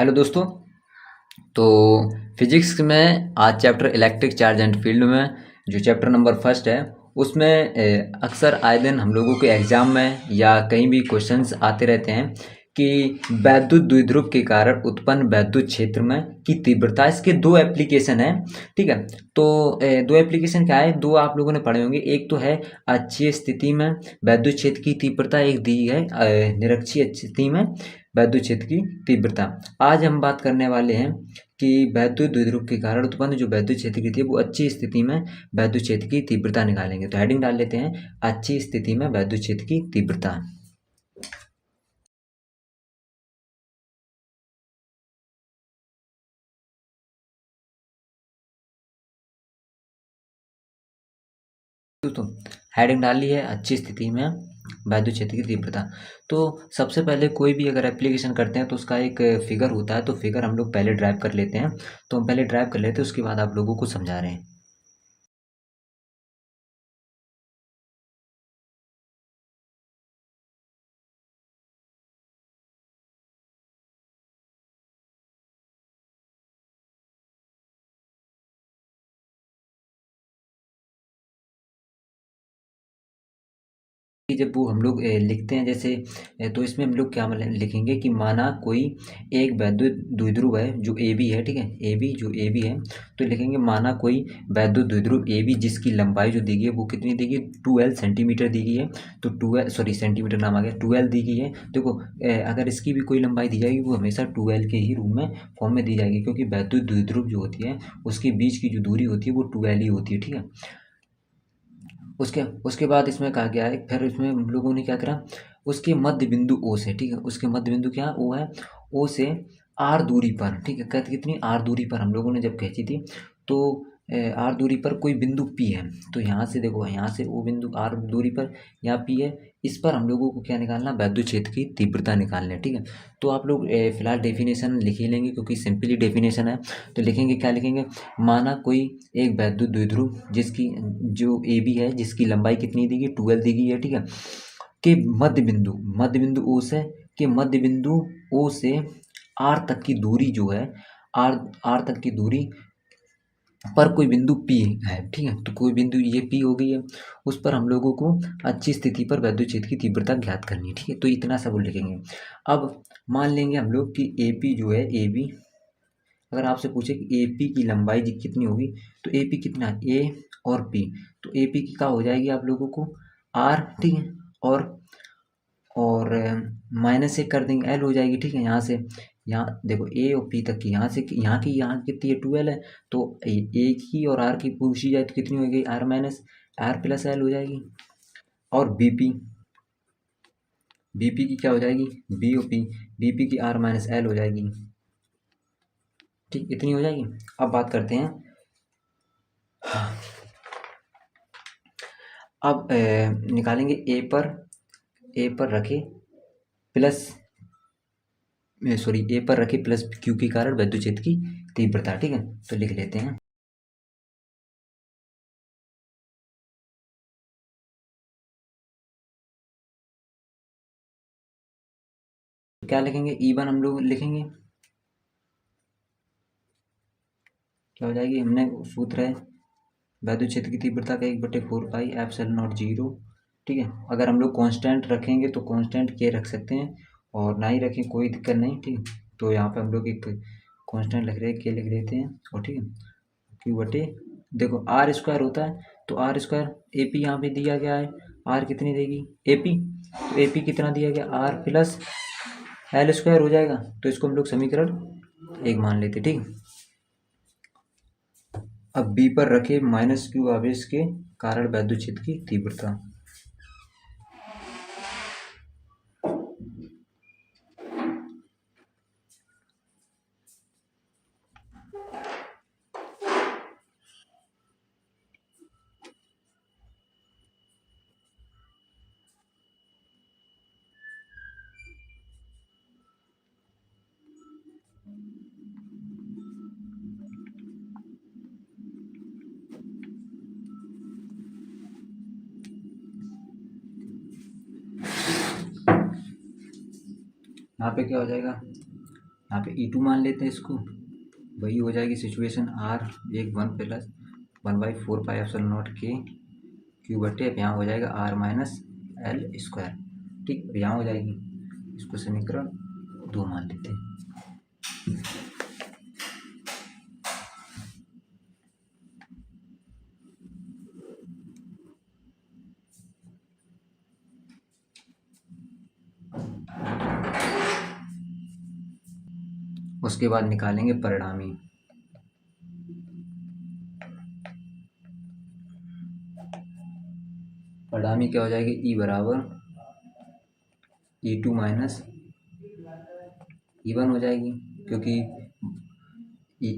Hello दोस्तों। तो physics में आज chapter electric charge and field में जो चैप्टर नंबर फर्स्ट है उसमें अक्सर आए दिन हम लोगों के एग्ज़ाम में या कहीं भी क्वेश्चंस आते रहते हैं कि वैद्युत द्विध्रुव के कारण उत्पन्न वैद्युत क्षेत्र में की तीव्रता। इसके दो एप्लीकेशन है, ठीक है। तो दो एप्लीकेशन क्या है, दो आप लोगों ने पढ़े होंगे। एक तो है अक्षीय स्थिति में वैद्युत क्षेत्र की तीव्रता, एक दी है निरक्षीय स्थिति में वैद्युत क्षेत्र की तीव्रता। आज हम बात करने वाले हैं कि वैद्युत द्विध्रुव के कारण उत्पन्न जो वैद्युत क्षेत्र की थी वो अच्छी स्थिति में वैद्युत क्षेत्र की तीव्रता निकालेंगे। तो हेडिंग डाल लेते हैं, अच्छी स्थिति में वैद्युत क्षेत्र की तीव्रता। दोस्तों हेडिंग डाल ली है, अच्छी स्थिति में वैद्युत क्षेत्र की तीव्रता। तो सबसे पहले कोई भी अगर एप्लीकेशन करते हैं तो उसका एक फिगर होता है, तो फिगर हम लोग पहले ड्राइव कर लेते हैं। तो हम पहले ड्राइव कर लेते हैं, उसके बाद आप लोगों को समझा रहे हैं। कि जब वो हम लोग लिखते हैं जैसे तो इसमें हम लोग क्या लिखेंगे कि माना कोई एक वैद्युत द्विध्रुव है जो ए बी है, ठीक है। ए बी जो ए बी है, तो लिखेंगे माना कोई वैद्युत द्विध्रुव ए बी जिसकी लंबाई जो दी गई है वो कितनी दी गई, 12 सेंटीमीटर दी गई है। तो 12 सॉरी सेंटीमीटर नाम आ गया, 12 दी गई है। देखो अगर इसकी भी कोई लंबाई दी जाएगी वो हमेशा 12 के ही रूप में फॉर्म में दी जाएगी, क्योंकि वैद्युत द्विध्रुव जो होती है उसके बीच की जो दूरी होती है वो 12 ही होती है, ठीक है। उसके उसके बाद इसमें कहा गया है, फिर इसमें हम लोगों ने क्या करा, उसके मध्य बिंदु ओ से, ठीक है, उसके मध्य बिंदु क्या ओ है, ओ से आर दूरी पर, ठीक है। कहते कितनी आर दूरी पर हम लोगों ने जब खींची थी, तो आर दूरी पर कोई बिंदु पी है। तो यहाँ से देखो, यहाँ से वो बिंदु आर दूरी पर यहाँ पी है, इस पर हम लोगों को क्या निकालना, वैद्युत क्षेत्र की तीव्रता निकालनी है, ठीक है। तो आप लोग फिलहाल डेफिनेशन लिख ही लेंगे क्योंकि सिंपली डेफिनेशन है। तो लिखेंगे, क्या लिखेंगे, माना कोई एक वैद्युत द्विध्रुव जिसकी जो ए बी है जिसकी लंबाई कितनी दी गई, 12 दी गई है, ठीक है। के मध्य बिंदु ओ से, के मध्य बिंदु ओ से आर तक की दूरी जो है, आर आर तक की दूरी पर कोई बिंदु पी है, ठीक है। तो कोई बिंदु ये पी हो गई है, उस पर हम लोगों को अच्छी स्थिति पर वैद्युत क्षेत्र की तीव्रता ज्ञात करनी है, ठीक है। तो इतना सब लिखेंगे। अब मान लेंगे हम लोग कि ए पी जो है, ए बी अगर आपसे पूछे कि ए पी की लंबाई जी कितनी होगी, तो ए पी कितना है, ए और पी, तो ए पी की क्या हो जाएगी आप लोगों को, आर, ठीक है। और माइनस एक कर देंगे, एल हो जाएगी, ठीक है। यहाँ से यहाँ देखो ए और पी तक की, यहाँ से यहाँ कितनी है, 12 है। तो ए की और आर की पूछी जाए तो कितनी हो गई, R minus R plus L हो जाएगी। और बीपी की क्या हो जाएगी, बी ओ पी, बीपी की आर माइनस एल हो जाएगी, ठीक, इतनी हो जाएगी। अब बात करते हैं, अब निकालेंगे ए पर रखे प्लस सॉरी ए पर रखे प्लस क्यू के कारण वैद्युत क्षेत्र की तीव्रता, ठीक है। तो लिख लेते हैं, क्या लिखेंगे, ई वन हम लोग लिखेंगे, क्या हो जाएगी, हमने सूत्र है वैद्युत क्षेत्र की तीव्रता का 1/4 पाई एप्सिलॉन नॉट जीरो, ठीक है। अगर हम लोग कांस्टेंट रखेंगे तो कांस्टेंट के रख सकते हैं, और ना ही रखें कोई दिक्कत नहीं, ठीक है। तो यहाँ पे हम लोग एक कांस्टेंट लिख रहे हैं, के लिख देते हैं, और ठीक है, क्यू बटे, देखो आर स्क्वायर होता है, तो आर स्क्वायर ए पी यहाँ पे दिया गया है, आर कितनी देगी ए पी, तो ए पी कितना दिया गया, आर प्लस एल स्क्वायर हो जाएगा। तो इसको हम लोग समीकरण एक मान लेते, ठीक है। अब बी पर रखे माइनस क्यू आवेश के कारण वैद्युत क्षेत्र की तीव्रता। यहाँ पे क्या हो जाएगा, यहाँ पे E2 मान लेते हैं इसको, वही हो जाएगी सिचुएशन R एक 1 प्लस 1/4 पाई एप्सिलॉन नॉट के क्यू बटे, अब यहाँ हो जाएगा R माइनस एल स्क्वायर। ठीक, अब यहाँ हो जाएगी, इसको समीकरण 2 मान लेते हैं। उसके बाद निकालेंगे परिणामी। परिणामी क्या हो जाएगी, ई बराबर E2 माइनस E1 हो जाएगी, क्योंकि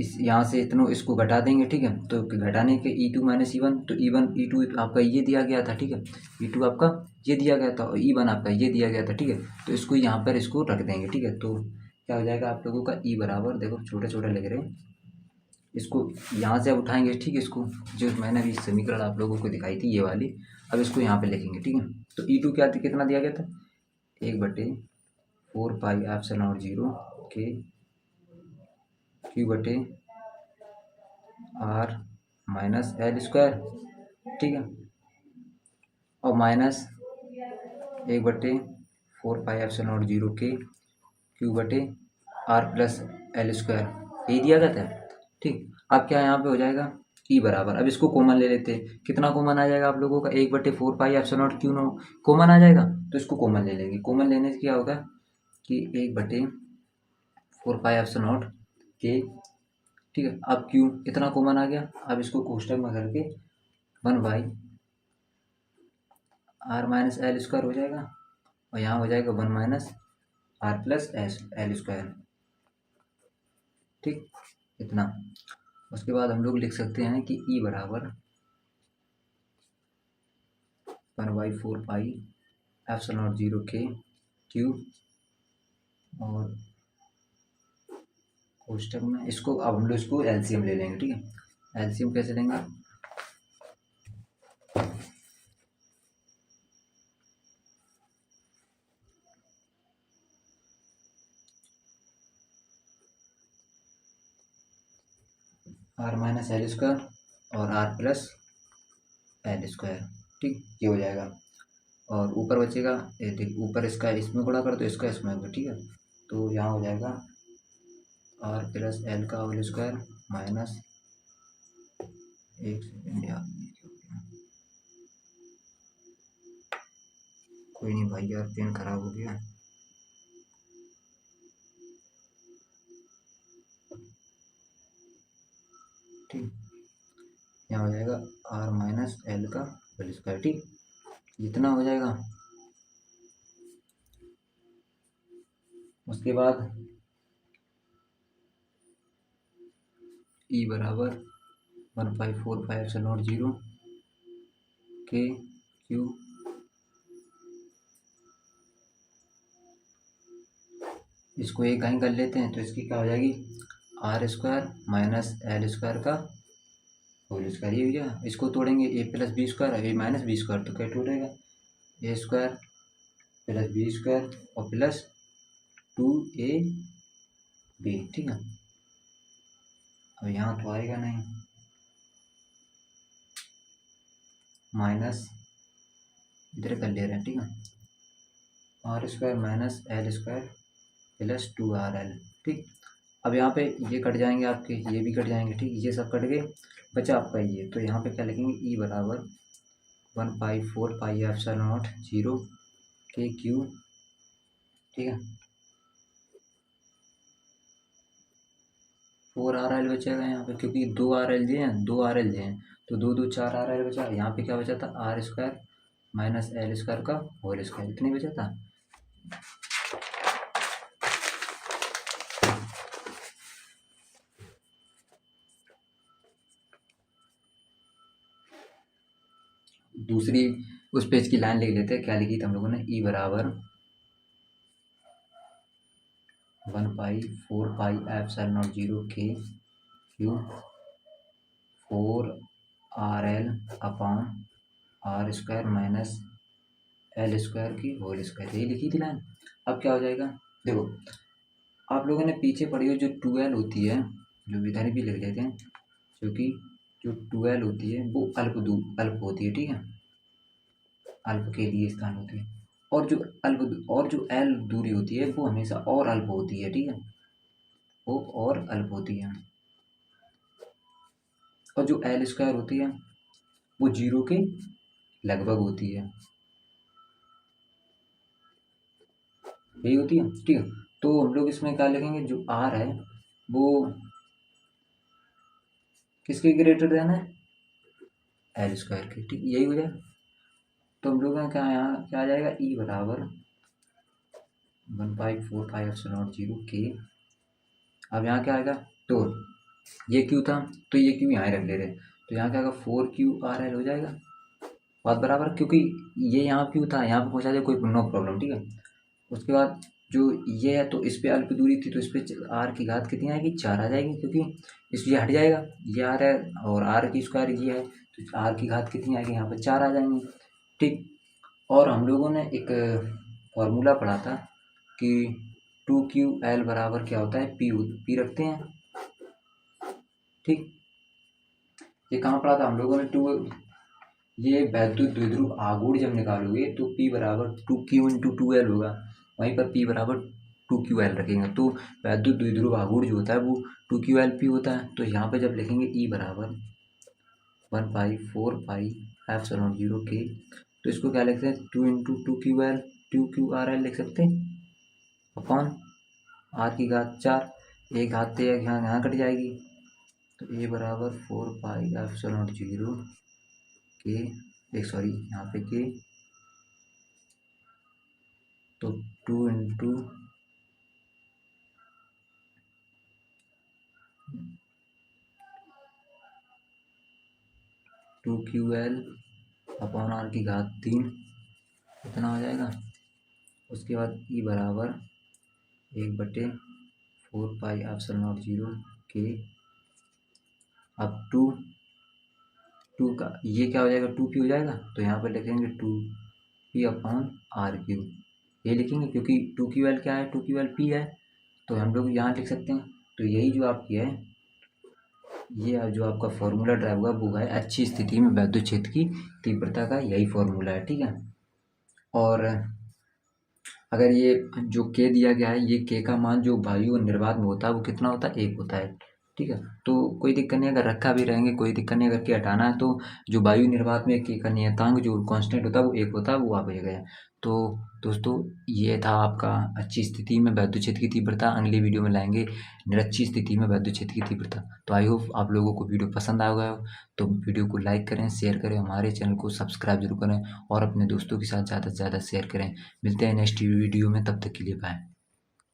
इस यहाँ से इतना इसको घटा देंगे, ठीक है, तो घटाने के E2 माइनस E1, तो E2 आपका ये दिया गया था, ठीक है, E2 आपका ये दिया गया था और E1 आपका ये दिया गया था, ठीक है, तो इसको यहाँ पर इसको रख देंगे, ठीक है, तो क्या हो जाएगा आप लोगों का E बराबर, देखो छोटे छोटे लिख रहे हैं, इसको यहाँ से अब उठाएंगे, ठीक है, इसको जो मैंने अभी समीकरण आप लोगों को दिखाई थी ये वाली, अब इसको यहाँ पे लिखेंगे, ठीक है, तो E2 क्या कितना दिया गया था, 1/4 पाई एप्सिलॉन0 के क्यू बटे R माइनस एल स्क्वायर, ठीक है, और माइनस 1/4 पाई एप्सिलॉन0 के क्यू बटे R प्लस एल स्क्वायर, यही दिया गया था, ठीक। अब क्या यहाँ पे हो जाएगा ई बराबर, अब इसको कॉमन ले लेते हैं, कितना कॉमन आ जाएगा आप लोगों का, 1/4 pi epsilon Q naught common आ जाएगा, तो इसको कॉमन ले लेंगे, कॉमन लेने से क्या होगा कि 1/4 पाई एप्सिलॉन के, ठीक है, अब क्यू इतना कॉमन आ गया, अब इसको कोष्टक में करके 1/R माइनस एल स्क्वायर हो जाएगा, और यहाँ हो जाएगा 1 minus R plus L square, ठीक, इतना। उसके बाद हम लोग लिख सकते हैं कि ई बराबर 1/4 पाई एप्सिलॉन0 के क्यू, और कोष्टक में इसको अब हम लोग इसको एलसीएम ले लेंगे, ठीक है, एलसीएम कैसे लेंगे, R माइनस एल स्क्वायर और R प्लस एल स्क्वायर, ठीक, ये हो जाएगा, और ऊपर बचेगा ये, देख ऊपर इसका इसमें गुणा कर दो, इसका इसमें, ठीक है, तो यहाँ हो जाएगा R प्लस एल का होल स्क्वायर माइनस, एक सेकेंड यार, कोई नहीं भाई यार, पेन खराब हो गया, ठीक, यहाँ हो जाएगा R माइनस एल का होल स्क्वायर, ठीक, जितना हो जाएगा। उसके बाद ई बराबर 1/4 पाई एप्सिलॉन0 के क्यू, इसको एक कहीं कर लेते हैं, तो इसकी क्या हो जाएगी R square minus L square का होल स्क्वायर, ये हो गया, इसको तोड़ेंगे ए प्लस बी स्क्वायर, ए माइनस बी स्क्वायर, तो क्या टूटेगा, ए स्क्वायर प्लस बी स्क्वायर और प्लस 2ab, ठीक है, अब यहाँ तो आएगा नहीं, माइनस इधर कर ले रहे हैं, ठीक है, R square minus L square plus 2RL, ठीक, अब यहाँ पे ये कट जाएंगे आपके, ये भी कट जाएंगे, ठीक, ये सब कट गए, बचा आपका ये, तो यहाँ पे क्या लिखेंगे ई बराबर 1/4 पाई एप्सिलॉन0 के क्यू, ठीक है, 4RL बचेगा यहाँ पे, क्योंकि 2RL दिए हैं, 2RL दिए हैं, तो 2 2 4RL बचा, यहाँ पे क्या बचा था R square minus L square का होल स्क्वायर, इतनी बचा था। दूसरी उस पेज की लाइन लिख लेते हैं, क्या लिखी थी हम लोगों ने, ई बराबर 1/4 पाई एप्सिलॉन0 के Q 4RL upon R square minus L square की होल स्क्वायर, यही लिखी थी लाइन। अब क्या हो जाएगा, देखो आप लोगों ने पीछे पढ़ी हो जो 2l होती है, जो इधर भी लिख लेते हैं, क्योंकि जो 2l होती है वो अल्प होती है, ठीक है, अल्प के लिए स्थान होती है। और जो l दूरी होती है वो हमेशा और अल्प होती है, ठीक है, वो और अल्प होती है। और जो l स्क्वायर होती है वो 0 के लगभग होती है, यही होती है, ठीक है। तो हम लोग इसमें क्या लिखेंगे, जो r है वो किसके ग्रेटर देन है, एल स्क्वायर के, ठीक, यही हो जाएगा। तो हम लोग का क्या यहाँ क्या आ जाएगा, ई बराबर 1/4πε0 के। अब यहाँ क्या आएगा, तो ये क्यू था तो ये क्यू यहाँ ही रख ले रहे, तो यहाँ क्या आएगा 4QR हो जाएगा, बात बराबर, क्योंकि ये यहाँ क्यू था, यहाँ पे पहुँचा दे कोई नो प्रॉब्लम, ठीक है। उसके बाद जो ये है तो इस पे अल्प दूरी थी तो इस पे आर की घात कितनी आएगी, 4 आ जाएगी, क्योंकि इस ये हट जाएगा, ये आर है और आर की स्क्वायर ये है, तो आर की घात कितनी आएगी, यहाँ पे 4 आ जाएंगी, ठीक। और हम लोगों ने एक फॉर्मूला पढ़ा था कि 2QL बराबर क्या होता है, पी रखते हैं, ठीक। ये कहाँ पढ़ा था हम लोगों ने, ये वैद्युत द्विध्रुव आघूर्ण जब निकालोगे तो P बराबर 2Q × 2L होगा, वहीं पर P बराबर 2QL रखेंगे, तो वैद्युत द्विध्रुव आघूर्ण जो होता है वो 2QLP होता है। तो यहाँ पे जब लिखेंगे E बराबर 1/4πε0 के, तो इसको क्या लिखते हैं, 2 × 2QL लिख सकते हैं, अपॉन R की घात 4, एक घात यहाँ कट जाएगी, तो ए बराबर 4πε0 के, सॉरी यहाँ पे के, तो 2 × 2QL अपॉन R की घात 3 इतना हो जाएगा। उसके बाद ई बराबर 1/4πε0 के, अब 2 का ये क्या हो जाएगा, 2P हो जाएगा, तो यहाँ पर लिखेंगे 2P अपॉन RQ, ये लिखेंगे क्योंकि 2QL क्या है, 2QLP है, तो हम लोग यहाँ लिख सकते हैं। तो यही जो आपकी है, ये जो आपका फॉर्मूला ड्राइव हुआ वो है अच्छी स्थिति में वैद्युत क्षेत्र की तीव्रता का, यही फॉर्मूला है, ठीक है। और अगर ये जो के दिया गया है, ये के का मान जो वायु निर्वात में होता है वो कितना होता है, 1 होता है, ठीक है। तो कोई दिक्कत नहीं, अगर रखा भी रहेंगे कोई दिक्कत नहीं, अगर के हटाना है तो जो वायु निर्वात में के का नियतांक जो कांस्टेंट होता है वो 1 होता है, वो आ गया। तो दोस्तों ये था आपका अच्छी स्थिति में वैद्युत क्षेत्र की तीव्रता। अगली वीडियो में लाएंगे निरक्षी स्थिति में वैद्युत क्षेत्र की तीव्रता। तो आई होप आप लोगों को वीडियो पसंद आ गया हो, तो वीडियो को लाइक करें, शेयर करें, हमारे चैनल को सब्सक्राइब जरूर करें और अपने दोस्तों के साथ ज़्यादा से ज़्यादा शेयर करें। मिलते हैं नेक्स्ट वीडियो में, तब तक के लिए बाय।